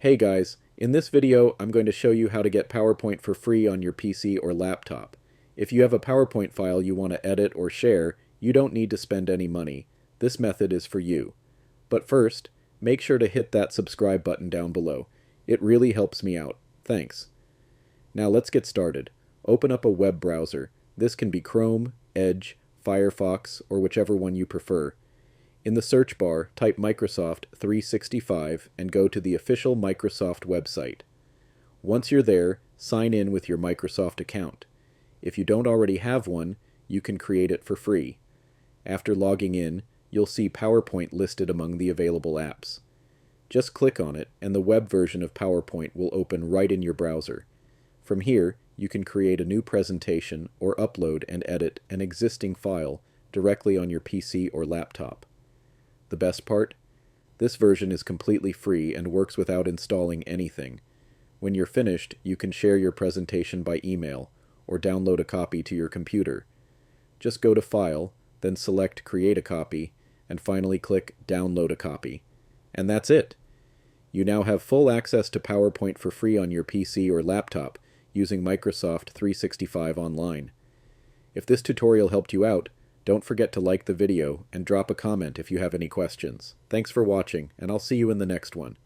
Hey guys, in this video I'm going to show you how to get PowerPoint for free on your PC or laptop. If you have a PowerPoint file you want to edit or share, you don't need to spend any money. This method is for you. But first, make sure to hit that subscribe button down below. It really helps me out. Thanks. Now let's get started. Open up a web browser. This can be Chrome, Edge, Firefox, or whichever one you prefer. In the search bar, type Microsoft 365 and go to the official Microsoft website. Once you're there, sign in with your Microsoft account. If you don't already have one, you can create it for free. After logging in, you'll see PowerPoint listed among the available apps. Just click on it, and the web version of PowerPoint will open right in your browser. From here, you can create a new presentation or upload and edit an existing file directly on your PC or laptop. The best part? This version is completely free and works without installing anything. When you're finished, you can share your presentation by email or download a copy to your computer. Just go to File, then select Create a Copy, and finally click Download a Copy. And that's it! You now have full access to PowerPoint for free on your PC or laptop using Microsoft 365 Online. If this tutorial helped you out, don't forget to like the video and drop a comment if you have any questions. Thanks for watching, and I'll see you in the next one.